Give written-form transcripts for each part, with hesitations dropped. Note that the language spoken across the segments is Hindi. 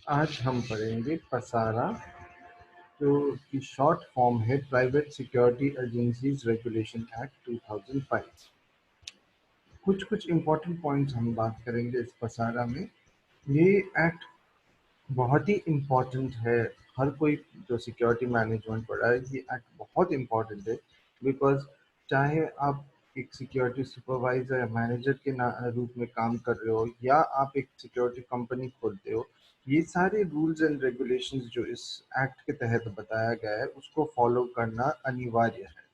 आज हम पढ़ेंगे पसारा, जो की शॉर्ट फॉर्म है private security agencies regulation act 2005। कुछ कुछ इम्पोर्टेंट पॉइंट्स हम बात करेंगे इस पसारा में। ये एक्ट बहुत ही इम्पोर्टेंट है। हर कोई जो सिक्योरिटी मैनेजमेंट पढ़ा है, ये एक्ट बहुत इम्पोर्टेंट है। बिकॉज चाहे आप एक सिक्योरिटी सुपरवाइजर या मैनेजर के रूप में काम कर रहे हो, या आप एक सिक्योरिटी कंपनी खोलते हो, ये सारे रूल्स एंड रेगुलेशंस जो इस एक्ट के तहत बताया गया है, उसको फॉलो करना अनिवार्य है।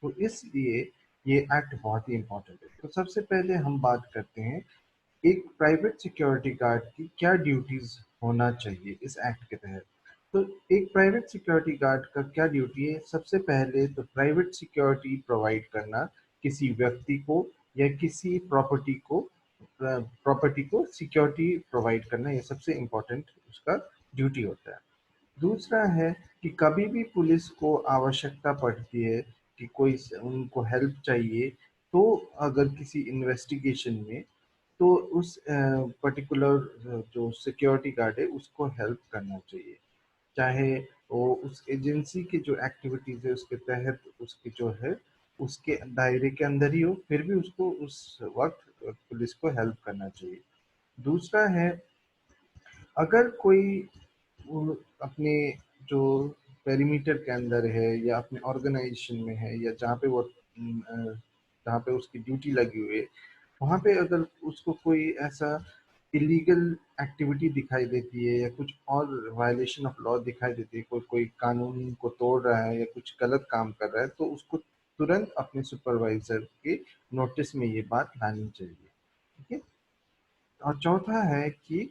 तो इसलिए ये एक्ट बहुत ही इम्पोर्टेंट है। तो सबसे पहले हम बात करते हैं एक प्राइवेट सिक्योरिटी गार्ड की क्या ड्यूटीज होना चाहिए इस एक्ट के तहत। तो एक प्राइवेट सिक्योरिटी गार्ड का क्या ड्यूटी है? सबसे पहले तो प्राइवेट सिक्योरिटी प्रोवाइड करना किसी व्यक्ति को या किसी प्रॉपर्टी को सिक्योरिटी प्रोवाइड करना, ये सबसे इम्पोर्टेंट उसका ड्यूटी होता है। दूसरा है कि कभी भी पुलिस को आवश्यकता पड़ती है कि कोई उनको हेल्प चाहिए, तो अगर किसी इन्वेस्टिगेशन में, तो उस पर्टिकुलर जो सिक्योरिटी गार्ड है उसको हेल्प करना चाहिए। चाहे वो उस एजेंसी की जो एक्टिविटीज है उसके तहत उसकी जो है उसके दायरे के अंदर ही हो, फिर भी उसको उस वक्त पुलिस को हेल्प करना चाहिए। दूसरा है, अगर कोई वो अपने जो पेरीमीटर के अंदर है या अपने ऑर्गेनाइजेशन में है या जहाँ पे वो जहाँ पे उसकी ड्यूटी लगी हुई है, वहाँ पे अगर उसको कोई ऐसा इलीगल एक्टिविटी दिखाई देती है या कुछ और वायलेशन ऑफ लॉ दिखाई देती है, कोई कोई कानून को तोड़ रहा है या कुछ गलत काम कर रहा है, तो उसको तुरंत अपने सुपरवाइजर के नोटिस में ये बात लानी चाहिए। ठीक है। और चौथा है कि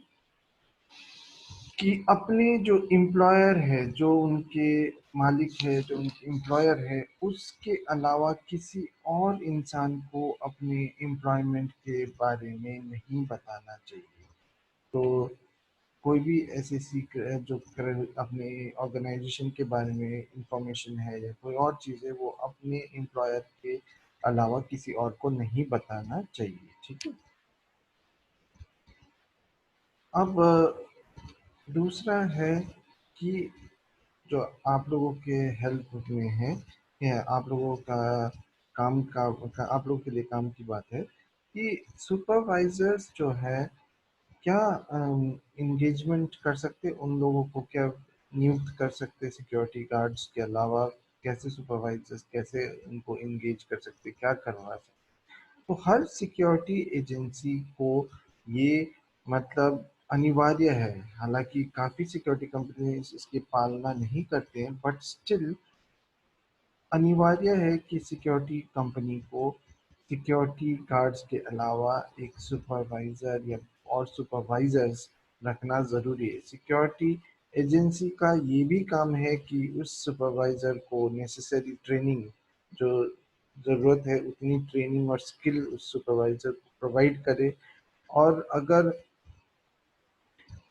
अपने जो एम्प्लॉयर है, जो उनके मालिक है, जो उनके एम्प्लॉयर है, उसके अलावा किसी और इंसान को अपने एम्प्लॉयमेंट के बारे में नहीं बताना चाहिए। तो कोई भी ऐसे जो अपने ऑर्गेनाइजेशन के बारे में इंफॉर्मेशन है या कोई और चीज़ है, वो अपने एम्प्लॉयर के अलावा किसी और को नहीं बताना चाहिए। ठीक है। अब दूसरा है कि जो आप लोगों के हेल्प में है, या आप लोगों का आप लोगों के लिए काम की बात है कि सुपरवाइजर्स जो है क्या इंगेजमेंट कर सकते, उन लोगों को क्या नियुक्त कर सकते सिक्योरिटी गार्ड्स के अलावा? कैसे सुपरवाइजर्स, कैसे उनको इंगेज कर सकते, क्या करवा सकते? तो हर सिक्योरिटी एजेंसी को ये मतलब अनिवार्य है। हालांकि काफ़ी सिक्योरिटी कंपनीज इसकी पालना नहीं करते हैं, बट स्टिल अनिवार्य है कि सिक्योरिटी कंपनी को सिक्योरिटी गार्ड्स के अलावा एक सुपरवाइजर या और सुपरवाइजर्स रखना ज़रूरी है। सिक्योरिटी एजेंसी का ये भी काम है कि उस सुपरवाइजर को नेसेसरी ट्रेनिंग, जो ज़रूरत है उतनी ट्रेनिंग और स्किल उस सुपरवाइजर को प्रोवाइड करे। और अगर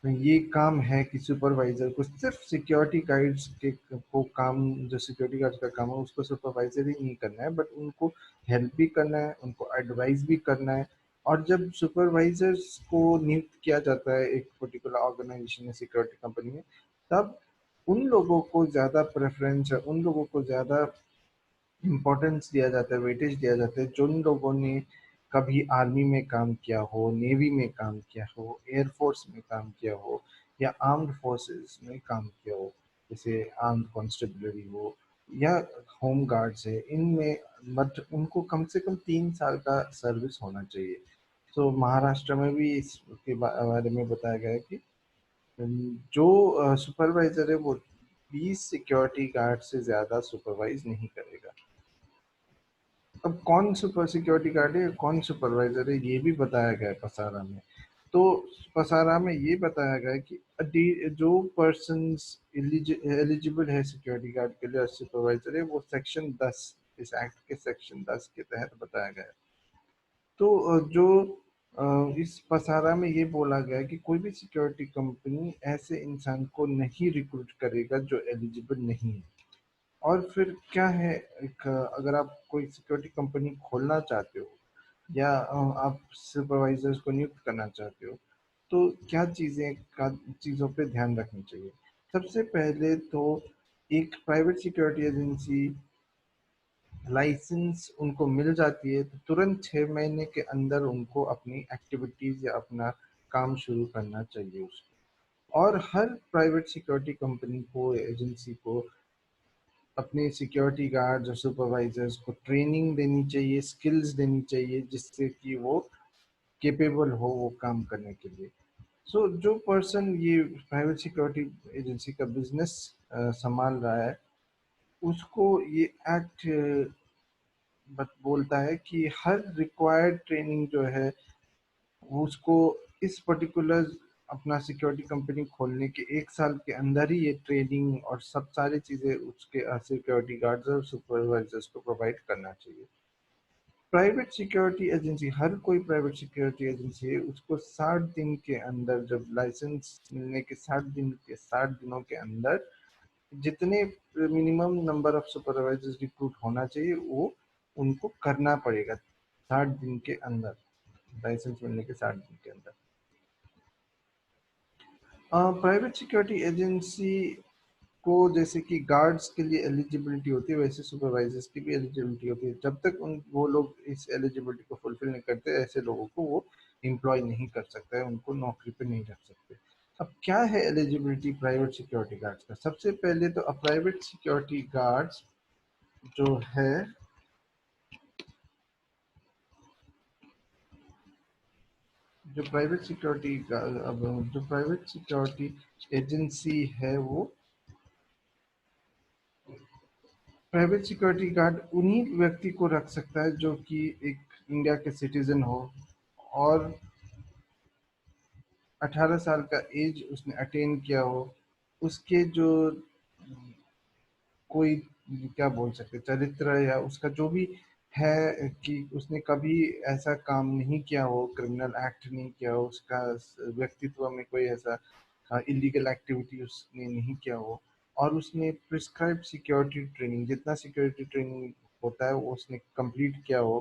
ये काम है कि सुपरवाइजर को सिर्फ सिक्योरिटी गार्ड्स के को काम, जो सिक्योरिटी गार्ड्स का काम है उसको सुपरवाइजर ही नहीं करना है, बट उनको हेल्प भी करना है, उनको एडवाइस भी करना है। और जब सुपरवाइजर्स को नियुक्त किया जाता है एक पर्टिकुलर ऑर्गेनाइजेशन या सिक्योरिटी कंपनी में, तब उन लोगों को ज़्यादा प्रेफरेंस है, उन लोगों को ज़्यादा इम्पोर्टेंस दिया जाता है, वेटेज दिया जाता है, जिन लोगों ने कभी आर्मी में काम किया हो, नेवी में काम किया हो, एयरफोर्स में काम किया हो, या आर्म्ड फोर्सेस में काम किया हो, जैसे आर्म्ड कॉन्स्टेबलरी हो या होम गार्ड्स है, इनमें बट उनको कम से कम 3 साल का सर्विस होना चाहिए। तो महाराष्ट्र में भी इसके बारे में बताया गया है कि जो सुपरवाइजर है वो 20 सिक्योरिटी गार्ड से ज़्यादा सुपरवाइज नहीं करेगा। अब कौन सुपर सिक्योरिटी गार्ड है, कौन सुपरवाइजर है, ये भी बताया गया है पसारा में। तो पसारा में ये बताया गया है कि जो पर्सन्स एलिजिबल है सिक्योरिटी गार्ड के लिए और सुपरवाइजर है, वो सेक्शन 10, इस एक्ट के सेक्शन 10 के तहत बताया गया है। तो इस पसारा में ये बोला गया है कि कोई भी सिक्योरिटी कंपनी ऐसे इंसान को नहीं रिक्रूट करेगा जो एलिजिबल नहीं है। और फिर क्या है, एक अगर आप कोई सिक्योरिटी कंपनी खोलना चाहते हो या आप सुपरवाइजर्स को नियुक्त करना चाहते हो, तो क्या चीज़ों पे ध्यान रखनी चाहिए? सबसे पहले तो एक प्राइवेट सिक्योरिटी एजेंसी लाइसेंस उनको मिल जाती है तो तुरंत 6 महीने के अंदर उनको अपनी एक्टिविटीज़ या अपना काम शुरू करना चाहिए उसको। और हर प्राइवेट सिक्योरिटी कंपनी को, एजेंसी को अपने सिक्योरिटी गार्ड्स और सुपरवाइजर्स को ट्रेनिंग देनी चाहिए, स्किल्स देनी चाहिए जिससे कि वो कैपेबल हो वो काम करने के लिए। सो जो पर्सन ये प्राइवेट सिक्योरिटी एजेंसी का बिजनेस संभाल रहा है, उसको ये एक्ट बोलता है कि हर रिक्वायर्ड ट्रेनिंग जो है वो उसको इस पर्टिकुलर अपना सिक्योरिटी कंपनी खोलने के 1 साल के अंदर ही ये ट्रेनिंग और सब सारी चीज़ें उसके सिक्योरिटी गार्ड्स और सुपरवाइजर्स को प्रोवाइड करना चाहिए। प्राइवेट सिक्योरिटी एजेंसी, हर कोई प्राइवेट सिक्योरिटी एजेंसी है, उसको 60 दिन के अंदर, जब लाइसेंस मिलने के 60 दिनों के अंदर जितने minimum number of supervisors recruit होना चाहिए वो उनको करना पड़ेगा 60 दिन के अंदर, लाइसेंस मिलने के 60 दिन के अंदर। प्राइवेट सिक्योरिटी एजेंसी को जैसे कि गार्ड्स के लिए एलिजिबिलिटी होती है, वैसे सुपरवाइजर्स की भी एलिजिबिलिटी होती है। जब तक उन वो लोग इस एलिजिबिलिटी को फुलफिल नहीं करते, ऐसे लोगों को वो एम्प्लॉय नहीं कर सकता है, उनको नौकरी पे नहीं रख सकते। अब क्या है एलिजिबिलिटी प्राइवेट सिक्योरिटी गार्ड्स का? सबसे पहले तो प्राइवेट सिक्योरिटी गार्ड्स जो है, जो प्राइवेट सिक्योरिटी अब जो प्राइवेट सिक्योरिटी एजेंसी है वो प्राइवेट सिक्योरिटी गार्ड उन्हीं व्यक्ति को रख सकता है जो कि एक इंडिया के सिटीजन हो और 18 साल का एज उसने अटेन किया हो। उसके जो कोई क्या बोल सकते चरित्र या उसका जो भी है कि उसने कभी ऐसा काम नहीं किया हो, क्रिमिनल एक्ट नहीं किया हो, उसका व्यक्तित्व में कोई ऐसा इलीगल एक्टिविटी उसने नहीं किया हो, और उसने प्रिस्क्राइब सिक्योरिटी ट्रेनिंग, जितना सिक्योरिटी ट्रेनिंग होता है वो उसने कंप्लीट किया हो,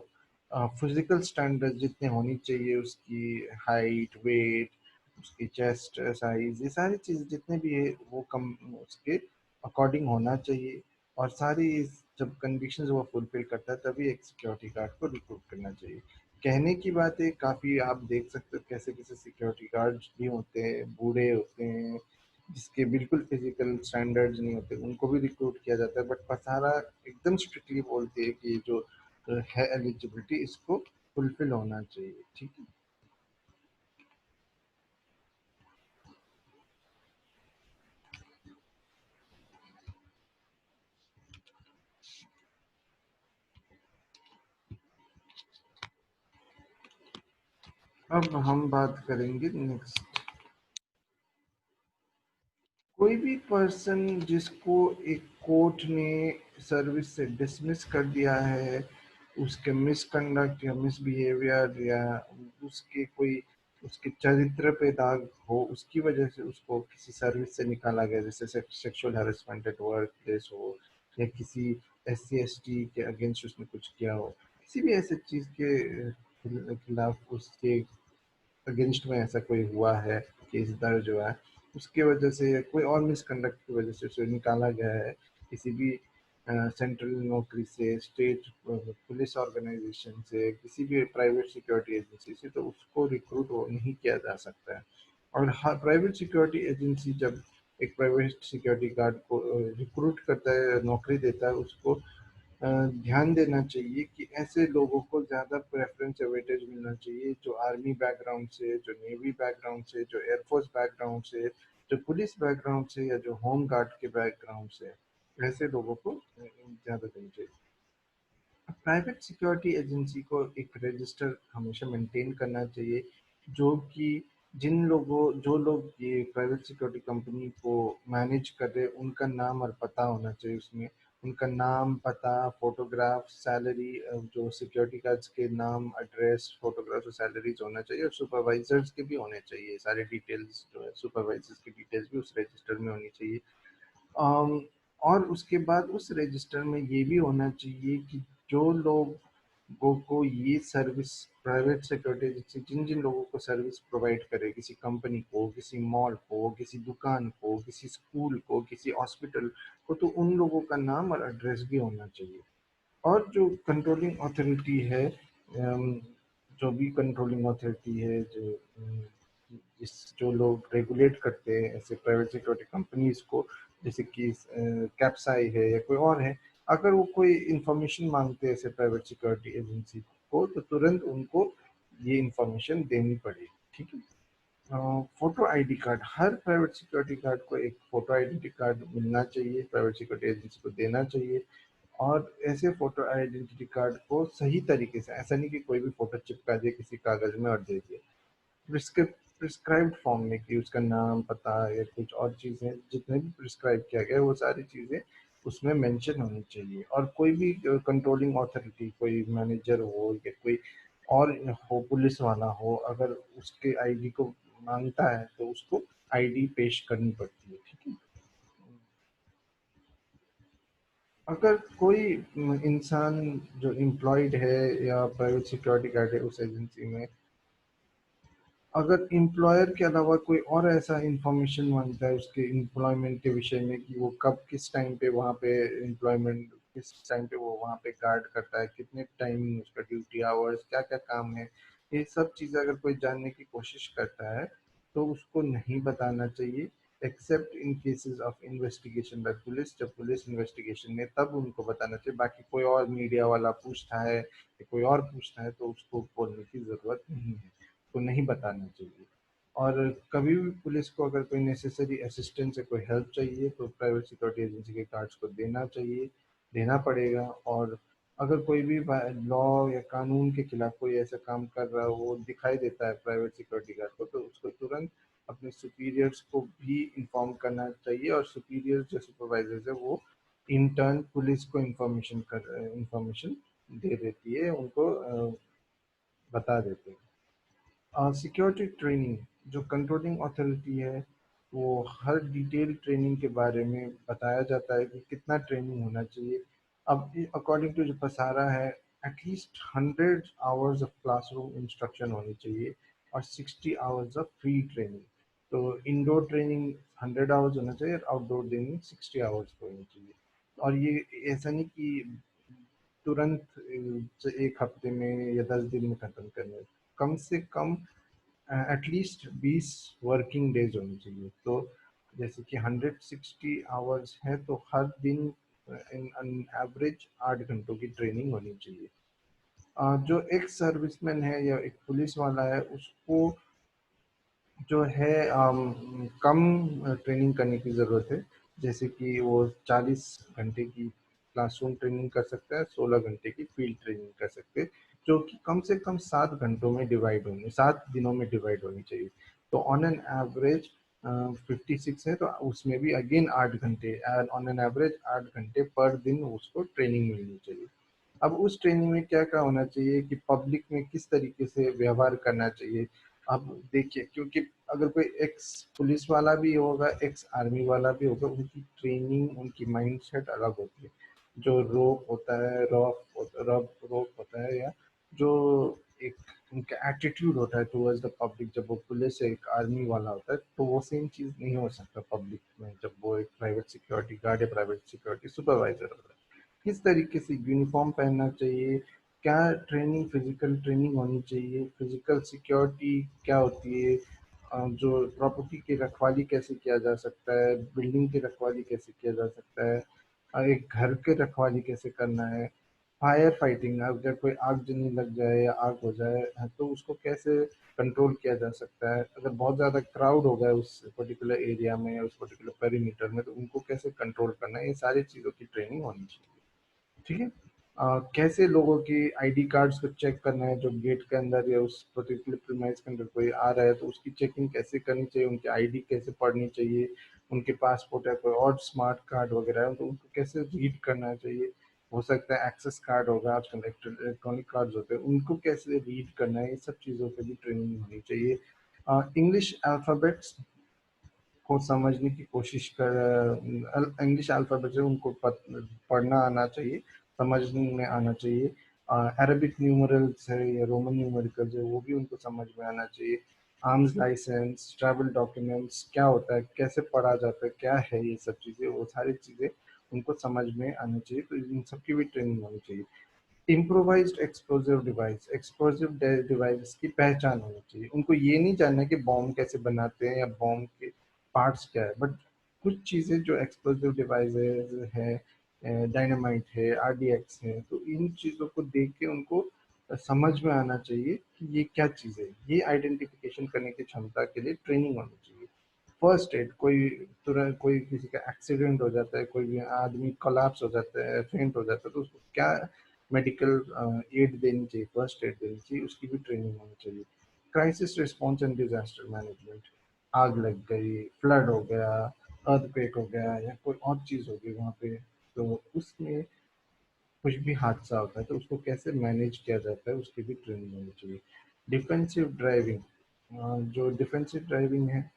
फिजिकल स्टैंडर्ड जितने होनी चाहिए, उसकी हाइट, वेट, उसकी चेस्ट साइज, ये सारी चीज़ जितने भी है वो कम उसके अकॉर्डिंग होना चाहिए। और सारी जब कंडीशंस वो फुलफिल करता है तभी एक सिक्योरिटी गार्ड को रिक्रूट करना चाहिए। कहने की बात है, काफ़ी आप देख सकते हो कैसे कैसे सिक्योरिटी गार्ड्स भी होते हैं, बूढ़े होते हैं, जिसके बिल्कुल फिजिकल स्टैंडर्ड्स नहीं होते, उनको भी रिक्रूट किया जाता है। बट पसारा एकदम स्ट्रिक्टली बोलती है कि ये जो है एलिजिबिलिटी, इसको फुलफिल होना चाहिए। ठीक है। अब हम बात करेंगे नेक्स्ट। कोई भी पर्सन जिसको एक कोर्ट ने सर्विस से डिसमिस कर दिया है, उसके मिसकंडक्ट या मिसबिहेवियर या उसके कोई उसके चरित्र पे दाग हो, उसकी वजह से उसको किसी सर्विस से निकाला गया, जैसे sexual harassment at work place हो, या किसी SC ST के अगेंस्ट उसने कुछ किया हो, किसी भी ऐसे चीज़ के खिलाफ उसके अगेंस्ट में ऐसा कोई हुआ है, केस दर्ज हुआ है, उसकी वजह से कोई और मिसकंडक्ट की वजह से उसे निकाला गया है किसी भी सेंट्रल नौकरी से, स्टेट पुलिस ऑर्गेनाइजेशन से, किसी भी प्राइवेट सिक्योरिटी एजेंसी से, तो उसको रिक्रूट नहीं किया जा सकता है। और हर प्राइवेट सिक्योरिटी एजेंसी जब एक प्राइवेट सिक्योरिटी गार्ड को रिक्रूट करता है, नौकरी देता है, उसको ध्यान देना चाहिए कि ऐसे लोगों को ज़्यादा प्रेफरेंस या वेटेज मिलना चाहिए जो आर्मी बैकग्राउंड से, जो नेवी बैकग्राउंड से, जो एयरफोर्स बैकग्राउंड से, जो पुलिस बैकग्राउंड से, या जो होम गार्ड के बैकग्राउंड से, ऐसे लोगों को ज़्यादा देनी चाहिए। प्राइवेट सिक्योरिटी एजेंसी को एक रजिस्टर हमेशा मेंटेन करना चाहिए, जो कि जो लोग ये प्राइवेट सिक्योरिटी कंपनी को मैनेज कर रहे हैं, उनका नाम और पता होना चाहिए उसमें। उनका नाम, पता, फोटोग्राफ, सैलरी, जो सिक्योरिटी गार्ड्स के नाम, एड्रेस, फोटोग्राफ और सैलरीज होना चाहिए, और सुपरवाइजर्स के भी होने चाहिए सारे डिटेल्स, जो है सुपरवाइजर्स की डिटेल्स भी उस रजिस्टर में होनी चाहिए। अम, और उसके बाद उस रजिस्टर में ये भी होना चाहिए कि जो लोग को ये सर्विस प्राइवेट सिक्योरिटी एजेंसी जिन जिन लोगों को सर्विस प्रोवाइड करे, किसी कंपनी को, किसी मॉल को, किसी दुकान को, किसी स्कूल को, किसी हॉस्पिटल को, तो उन लोगों का नाम और एड्रेस भी होना चाहिए। और जो कंट्रोलिंग अथॉरिटी है, जो भी कंट्रोलिंग अथॉरिटी है, जिस जो लोग रेगुलेट करते हैं ऐसे प्राइवेट सिक्योरिटी कंपनीज को, जैसे कि कैप्साई है या कोई और है, अगर वो कोई इंफॉर्मेशन मांगते हैं ऐसे प्राइवेट सिक्योरिटी एजेंसी को, तो तुरंत उनको ये इंफॉर्मेशन देनी पड़ेगी। ठीक है। फोटो आईडी कार्ड, हर प्राइवेट सिक्योरिटी गार्ड को एक फोटो आइडेंटिटी कार्ड मिलना चाहिए, प्राइवेट सिक्योरिटी एजेंसी को देना चाहिए। और ऐसे फोटो आइडेंटिटी कार्ड को सही तरीके से, ऐसा नहीं कि कोई भी फोटो चिपका दे किसी कागज में और दे दिए, प्रिस्क्राइब्ड फॉर्म में, कि उसका नाम, पता या कुछ और चीज़ें जितने भी प्रिस्क्राइब किया गया है वो सारी चीज़ें उसमें मेंशन होनी चाहिए। और कोई भी कंट्रोलिंग अथॉरिटी, कोई मैनेजर हो या कोई और हो, पुलिस वाला हो, अगर उसके आईडी को मांगता है तो उसको आईडी पेश करनी पड़ती है। ठीक है। अगर कोई इंसान जो एम्प्लॉयड है या प्राइवेट सिक्योरिटी गार्ड है उस एजेंसी में, अगर एम्प्लॉयर के अलावा कोई और ऐसा इंफॉर्मेशन मांगता है उसके एम्प्लॉयमेंट के विषय में, कि वो कब किस टाइम पे वहाँ पे एम्प्लॉयमेंट, किस टाइम पे वो वहाँ पे गार्ड करता है, कितने टाइमिंग उसका ड्यूटी आवर्स, क्या क्या काम है, ये सब चीज़ें अगर कोई जानने की कोशिश करता है तो उसको नहीं बताना चाहिए, accept in cases of investigation by police. जब पुलिस इन्वेस्टिगेशन में, तब उनको बताना चाहिए। बाकी कोई और मीडिया वाला पूछता है या कोई और पूछता है तो उसको बोलने की ज़रूरत नहीं है, को नहीं बताना चाहिए। और कभी भी पुलिस को अगर कोई नेसेसरी असिस्टेंस या कोई हेल्प चाहिए तो प्राइवेट सिक्योरिटी एजेंसी के कार्ड्स को देना चाहिए, देना पड़ेगा। और अगर कोई भी लॉ या कानून के खिलाफ कोई ऐसा काम कर रहा हो दिखाई देता है प्राइवेट सिक्योरिटी गार्ड को, तो उसको तुरंत अपने सुपीरियर्स को भी इंफॉर्म करना चाहिए। और सुपीरियर्स जो सुपरवाइजर्स है वो इंटर्न पुलिस को इंफॉर्मेशन दे देती है, उनको बता देते हैं। सिक्योरिटी ट्रेनिंग, जो कंट्रोलिंग अथॉरिटी है, वो हर डिटेल ट्रेनिंग के बारे में बताया जाता है कि कितना ट्रेनिंग होना चाहिए। अब अकॉर्डिंग टू जो पसारा है, at least 100 hours of classroom instruction होनी चाहिए और 60 आवर्स ऑफ फ्री ट्रेनिंग। तो इंडोर ट्रेनिंग 100 आवर्स होना चाहिए और आउटडोर ट्रेनिंग 60 आवर्स होनी चाहिए। और ये ऐसा नहीं कि तुरंत एक हफ्ते में या 10 दिन में खत्म करना है। कम से कम एटलीस्ट 20 वर्किंग डेज होनी चाहिए। तो जैसे कि 160 आवर्स है तो हर दिन इन एवरेज 8 घंटों की ट्रेनिंग होनी चाहिए। जो एक्स सर्विसमैन है या एक पुलिस वाला है, उसको जो है कम ट्रेनिंग करने की ज़रूरत है। जैसे कि वो 40 घंटे की क्लासरूम ट्रेनिंग कर सकता है, 16 घंटे की फील्ड ट्रेनिंग कर सकते हैं, जो कि कम से कम 7 घंटों में डिवाइड होनी, 7 दिनों में डिवाइड होनी चाहिए। तो ऑन एन एवरेज 56 है तो उसमें भी अगेन 8 घंटे, ऑन एन एवरेज 8 घंटे पर दिन उसको ट्रेनिंग मिलनी चाहिए। अब उस ट्रेनिंग में क्या क्या होना चाहिए, कि पब्लिक में किस तरीके से व्यवहार करना चाहिए। अब देखिए, क्योंकि अगर कोई एक्स पुलिस वाला भी होगा, एक्स आर्मी वाला भी होगा, उनकी ट्रेनिंग, उनकी माइंडसेट अलग होती है। जो रोप होता है, रोप होता है, या जो एक उनका एटीट्यूड होता है टुवर्ड्स द पब्लिक, जब वो पुलिस या एक आर्मी वाला होता है, तो वो सेम चीज़ नहीं हो सकता पब्लिक में जब वो एक प्राइवेट सिक्योरिटी गार्ड या प्राइवेट सिक्योरिटी सुपरवाइजर होता है। किस तरीके से यूनिफॉर्म पहनना चाहिए, क्या ट्रेनिंग, फिजिकल ट्रेनिंग होनी चाहिए, फिजिकल सिक्योरिटी क्या होती है, जो प्रॉपर्टी की रखवाली कैसे किया जा सकता है, बिल्डिंग की रखवाली कैसे किया जा सकता है, एक घर के रखवाली कैसे करना है, फायर फाइटिंग, अगर कोई आगजनी लग जाए या आग हो जाए तो उसको कैसे कंट्रोल किया जा सकता है, अगर बहुत ज़्यादा क्राउड हो गया उस पर्टिकुलर एरिया में, उस पर्टिकुलर पेरीमीटर में, तो उनको कैसे कंट्रोल करना है, ये सारी चीज़ों की ट्रेनिंग होनी चाहिए। ठीक है। कैसे लोगों की आईडी कार्ड्स को चेक करना है, जो गेट के अंदर या उस पर्टिकुलर प्रीमाइस के अंदर कोई आ रहा है तो उसकी चेकिंग कैसे करनी चाहिए, उनकी आईडी कैसे पढ़नी चाहिए, उनके पासपोर्ट है कोई और स्मार्ट कार्ड वगैरह है तो उनको कैसे रीड करना चाहिए। हो सकता है एक्सेस कार्ड होगा, आजकल इलेक्ट्रॉनिक कार्ड्स होते हैं, उनको कैसे रीड करना है, ये सब चीज़ों पे भी ट्रेनिंग होनी चाहिए। इंग्लिश अल्फ़ाबेट्स को समझने की कोशिश कर, इंग्लिश अल्फ़ाबेट है उनको पढ़ना आना चाहिए, समझने में आना चाहिए। अरबिक न्यूमरल्स है या रोमन न्यूमेरिकल्स है वो भी उनको समझ में आना चाहिए। आर्म्स लाइसेंस, ट्रैवल डॉक्यूमेंट्स क्या होता है, कैसे पढ़ा जाता है, क्या है ये सब चीज़ें, वो सारी चीज़ें उनको समझ में आनी चाहिए, तो इन सब की भी ट्रेनिंग होनी चाहिए। Improvised explosive device, explosive device की पहचान होनी चाहिए। उनको ये नहीं जानना कि बॉम्ब कैसे बनाते हैं या बॉम्ब के पार्ट्स क्या है, बट कुछ चीज़ें जो एक्सप्लोसिव डिवाइसेस है, डायनामाइट है, आरडीएक्स है, तो इन चीज़ों को देख के उनको समझ में आना चाहिए कि ये क्या चीज़ है। ये आइडेंटिफिकेशन करने की क्षमता के लिए ट्रेनिंग होनी चाहिए। फर्स्ट एड, कोई तुरंत कोई किसी का एक्सीडेंट हो जाता है, कोई भी आदमी कोलैप्स हो जाता है, फेंट हो जाता है, तो उसको क्या मेडिकल एड देनी चाहिए, फर्स्ट एड देनी चाहिए, उसकी भी ट्रेनिंग होनी चाहिए। Crisis response and disaster management, आग लग गई, फ्लड हो गया, अर्थक्वेक हो गया या कोई और चीज़ हो गई वहाँ पे, तो उसमें कुछ भी हादसा होता है तो उसको कैसे मैनेज किया जाता है उसकी भी ट्रेनिंग होनी चाहिए। डिफेंसिव ड्राइविंग, जो डिफेंसिव ड्राइविंग है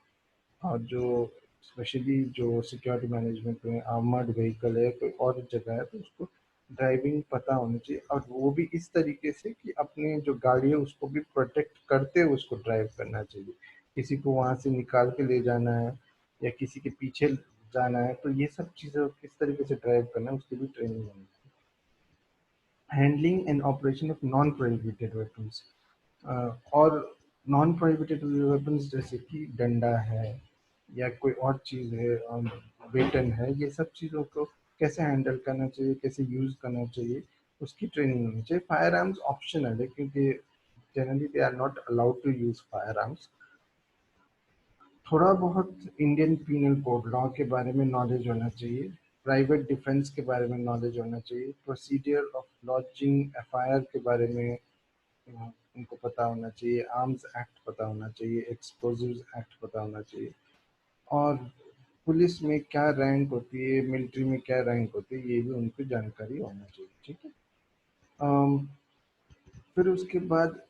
और जो स्पेशली जो सिक्योरिटी मैनेजमेंट में आर्मर्ड व्हीकल है कोई और जगह है तो उसको ड्राइविंग पता होनी चाहिए, और वो भी इस तरीके से कि अपने जो गाड़ी है उसको भी प्रोटेक्ट करते हुए उसको ड्राइव करना चाहिए। किसी को वहां से निकाल के ले जाना है या किसी के पीछे जाना है, तो ये सब चीज़ें किस तरीके से ड्राइव करना है उसकी भी ट्रेनिंग होनी चाहिए। Handling and operation of non prohibited weapons, और नॉन प्रोहिबिटेड वेपन्स जैसे कि डंडा है या कोई और चीज़ है, वेटन है, ये सब चीज़ों को कैसे हैंडल करना चाहिए, कैसे यूज़ करना चाहिए, उसकी ट्रेनिंग होनी चाहिए। फायर आर्म्स ऑप्शनल है क्योंकि generally they are not allowed to use firearms. थोड़ा बहुत इंडियन पीनल कोड लॉ के बारे में नॉलेज होना चाहिए, प्राइवेट डिफेंस के बारे में नॉलेज होना चाहिए, प्रोसीजर ऑफ लॉन्चिंग एफआईआर के बारे में उनको पता होना चाहिए, आर्म्स एक्ट पता होना चाहिए, एक्सप्लोजिव्स एक्ट पता होना चाहिए, और पुलिस में क्या रैंक होती है, मिलिट्री में क्या रैंक होती है, ये भी उनको जानकारी होना चाहिए। ठीक है। अम, फिर उसके बाद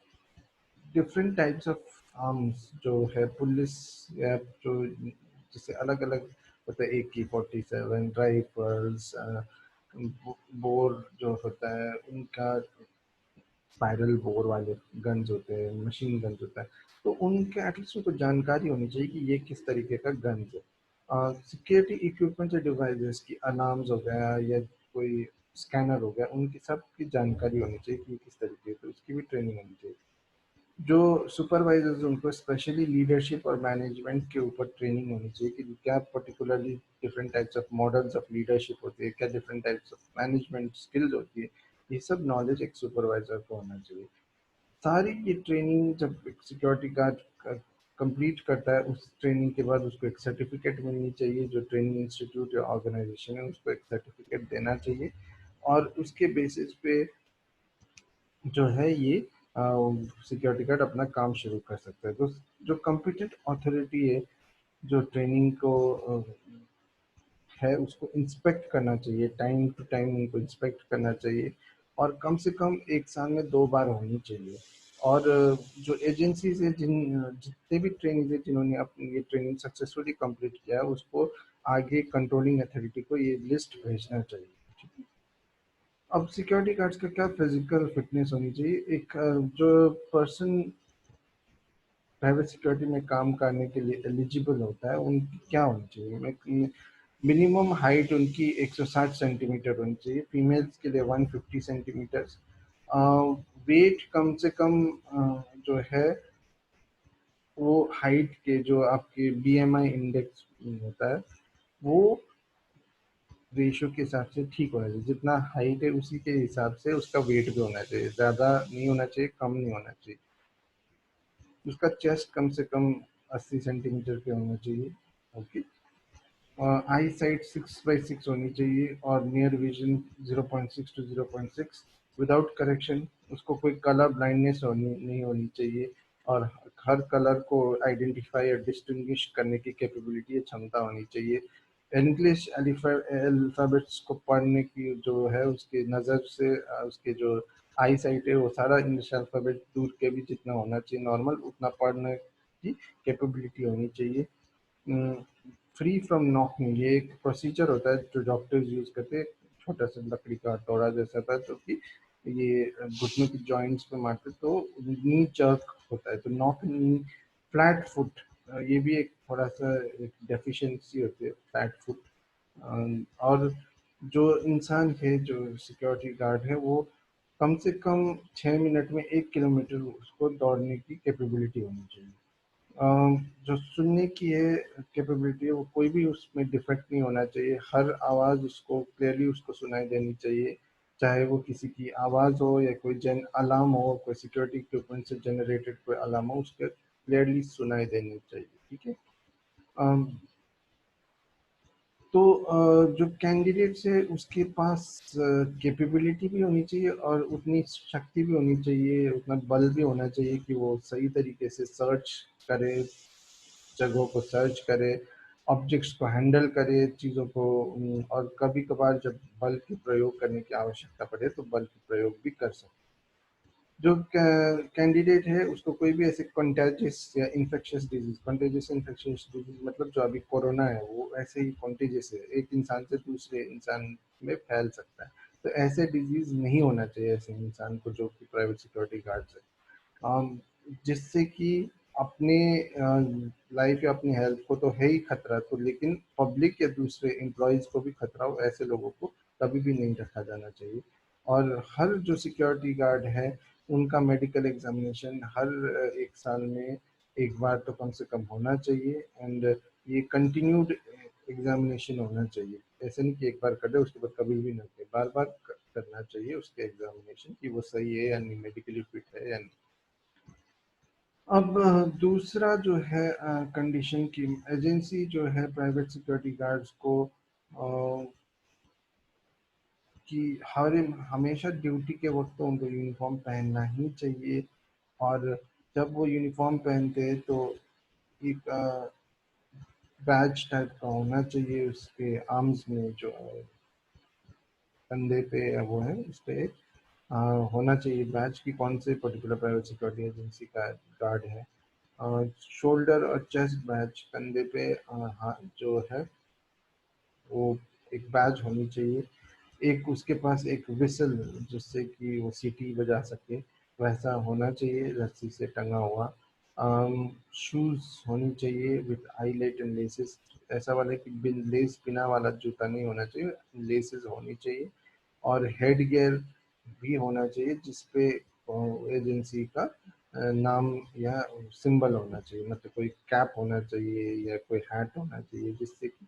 डिफरेंट टाइप्स ऑफ आर्म्स जो है पुलिस या जो जैसे अलग अलग होता है, AK-47 राइफल्स, बोर जो होता है उनका, स्पाइरल बोर वाले गन्स होते हैं, मशीन गन्स होता है, तो उनके एटलीस्ट उनको जानकारी होनी चाहिए कि ये किस तरीके का गन्स है। सिक्योरिटी इक्विपमेंट या डिवाइसेस की अलार्म्स हो गया या कोई स्कैनर हो गया, उनकी सब की जानकारी होनी चाहिए कि ये किस तरीके, तो उसकी भी ट्रेनिंग होनी चाहिए। जो सुपरवाइजर्स उनको स्पेशली लीडरशिप और मैनेजमेंट के ऊपर ट्रेनिंग होनी चाहिए कि क्या particularly different types of models of leadership होती है, क्या different types of management skills होती है, ये सब नॉलेज एक सुपरवाइजर को होना चाहिए। सारी ये ट्रेनिंग जब एक सिक्योरिटी गार्ड कंप्लीट करता है, उस ट्रेनिंग के बाद उसको एक सर्टिफिकेट मिलनी चाहिए, जो ट्रेनिंग इंस्टीट्यूट या ऑर्गेनाइजेशन है उसको एक सर्टिफिकेट देना चाहिए, और उसके बेसिस पे जो है ये सिक्योरिटी गार्ड अपना काम शुरू कर सकता है। तो जो कॉम्पिटेंट अथॉरिटी है जो ट्रेनिंग को है उसको इंस्पेक्ट करना चाहिए, टाइम टू टाइम उनको इंस्पेक्ट करना चाहिए, और कम से कम एक साल में 2 बार होनी चाहिए। और जो एजेंसीज है जितने भी ट्रेनिंग है जिन्होंने अपनी ये ट्रेनिंग सक्सेसफुली कंप्लीट किया है उसको आगे कंट्रोलिंग अथॉरिटी को ये लिस्ट भेजना चाहिए। ठीक है। अब सिक्योरिटी गार्ड्स का क्या फिजिकल फिटनेस होनी चाहिए, एक जो पर्सन प्राइवेट सिक्योरिटी में काम करने के लिए एलिजिबल होता है उनकी क्या होनी चाहिए, मिनिमम हाइट उनकी 160 सेंटीमीटर होनी चाहिए, फीमेल्स के लिए 150 सेंटीमीटर्स, वेट कम से कम जो है वो हाइट के जो आपके BMI इंडेक्स होता है वो रेशियो के हिसाब से ठीक होना चाहिए, जितना हाइट है उसी के हिसाब से उसका वेट भी होना चाहिए, ज़्यादा नहीं होना चाहिए, कम नहीं होना चाहिए। उसका चेस्ट कम से कम 80 सेंटीमीटर पे होना चाहिए। ओके। आई साइट 6/6 होनी चाहिए और near vision 0.6 to 0.6 without correction. उसको कोई कलर ब्लाइंडनेस नहीं होनी चाहिए, और हर कलर को आइडेंटिफाई और डिस्टिंग्विश करने की कैपेबिलिटी या क्षमता होनी चाहिए। इंग्लिश अल्फ़ाबेट्स को पढ़ने की जो है उसकी नज़र से उसके जो आई साइट है वो सारा इंग्लिश अल्फ़ाबेट दूर के भी जितना होना चाहिए नॉर्मल उतना पढ़ने की कैपेबिलिटी होनी चाहिए। फ्री फ्रॉम नॉकिंग, ये एक प्रोसीजर होता है जो डॉक्टर्स यूज करते हैं, छोटा सा लकड़ी का हथौड़ा जैसा था जो कि ये घुटनों की जॉइंट्स पे मारते तो नी जर्क होता है, तो नॉट नी फ्लैट फुट, ये भी एक थोड़ा सा एक डेफिशिएंसी होती है फ्लैट फुट। और जो इंसान है जो सिक्योरिटी गार्ड है वो कम से कम 6 मिनट में 1 किलोमीटर उसको दौड़ने की कैपेबिलिटी होनी चाहिए। जो सुनने की है कैपेबिलिटी है वो कोई भी उसमें डिफेक्ट नहीं होना चाहिए, हर आवाज़ उसको क्लियरली उसको सुनाई देनी चाहिए, चाहे वो किसी की आवाज़ हो या कोई जन अलार्म हो, कोई सिक्योरिटी इक्विपमेंट से जनरेटेड कोई अलार्म हो, उसके क्लियरली सुनाई देनी चाहिए। ठीक है। अम, तो जो कैंडिडेट्स है उसके पास कैपेबिलिटी भी होनी चाहिए और उतनी शक्ति भी होनी चाहिए, उतना बल भी होना चाहिए कि वो सही तरीके से सर्च करे, जगहों को सर्च करे, ऑब्जेक्ट्स को हैंडल करे, चीज़ों को और कभी-कभार जब बल के प्रयोग करने की आवश्यकता पड़े तो बल के प्रयोग भी कर सकते। जो कैंडिडेट है उसको कोई भी ऐसे कंटेजियस या इन्फेक्शियस डिजीज मतलब जो अभी कोरोना है वो ऐसे ही कंटेजियस है, एक इंसान से दूसरे इंसान में फैल सकता है, तो ऐसे डिजीज नहीं होना चाहिए ऐसे इंसान को जो कि प्राइवेट सिक्योरिटी गार्ड है। अम, जिससे कि अपने लाइफ या अपनी हेल्थ को तो है ही खतरा, तो लेकिन पब्लिक या दूसरे एम्प्लॉयज को भी खतरा हो, ऐसे लोगों को कभी भी नहीं रखा जाना चाहिए। और हर जो सिक्योरिटी गार्ड है उनका मेडिकल एग्जामिनेशन हर 1 साल में एक बार तो कम से कम होना चाहिए, एंड ये कंटिन्यूड एग्जामिनेशन होना चाहिए। ऐसे नहीं कि एक बार कर दे उसके बाद कभी भी ना करे, बार बार करना चाहिए उसके एग्जामिनेशन कि वो सही है या नहीं, मेडिकली फिट है या नहीं। अब दूसरा जो है कंडीशन की एजेंसी जो है प्राइवेट सिक्योरिटी गार्ड्स को कि हर हमेशा ड्यूटी के वक्त तो उनको यूनिफॉर्म पहनना ही चाहिए, और जब वो यूनिफॉर्म पहनते हैं तो एक बैज टाइप का होना चाहिए उसके आर्म्स में, जो कंधे पे वो है उस पे होना चाहिए बैच की कौन से पर्टिकुलर प्राइवेट सिक्योरिटी एजेंसी का गार्ड है। शोल्डर और चेस्ट बैच कंधे पे हाथ जो है वो एक बैच होनी चाहिए, एक उसके पास एक विसल जिससे कि वो सीटी बजा सके वैसा होना चाहिए रस्सी से टंगा हुआ। शूज़ होनी चाहिए विथ आईलेट एंड लेसेस, ऐसा वाला कि बिन लेस बिना वाला जूता नहीं होना चाहिए, लेसेस होनी चाहिए। और हेड गियर भी होना चाहिए जिसपे एजेंसी का नाम या सिंबल होना चाहिए, मतलब कोई कैप होना चाहिए या कोई हैट होना चाहिए जिससे कि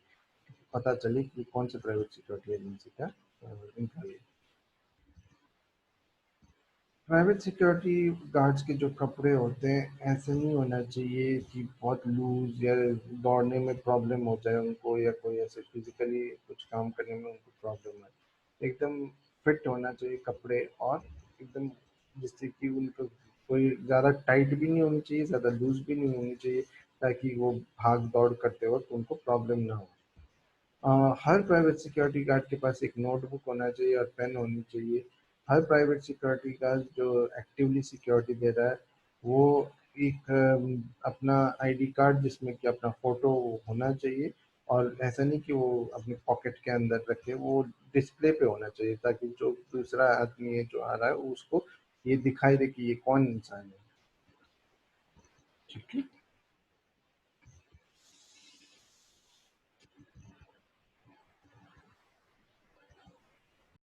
पता चले कि कौन से प्राइवेट सिक्योरिटी एजेंसी का एम्प्लॉय है। प्राइवेट सिक्योरिटी गार्ड्स के जो कपड़े होते हैं ऐसे नहीं होना चाहिए कि बहुत लूज या दौड़ने में प्रॉब्लम हो जाए उनको, या कोई ऐसे फिजिकली कुछ काम करने में उनको प्रॉब्लम है, एकदम फिट होना चाहिए कपड़े, और एकदम जिससे कि उनको कोई ज़्यादा टाइट भी नहीं होनी चाहिए, ज़्यादा लूज भी नहीं होनी चाहिए, ताकि वो भाग दौड़ करते वक्त उनको प्रॉब्लम ना हो। हर प्राइवेट सिक्योरिटी गार्ड के पास एक नोटबुक होना चाहिए और पेन होनी चाहिए। हर प्राइवेट सिक्योरिटी गार्ड जो एक्टिवली सिक्योरिटी दे रहा है वो एक अपना आईडी कार्ड जिसमें कि अपना फोटो होना चाहिए, और ऐसा नहीं कि वो अपने पॉकेट के अंदर रखे, वो डिस्प्ले पे होना चाहिए ताकि जो दूसरा आदमी है जो आ रहा है उसको ये दिखाई दे कि ये कौन इंसान है। ठीक है।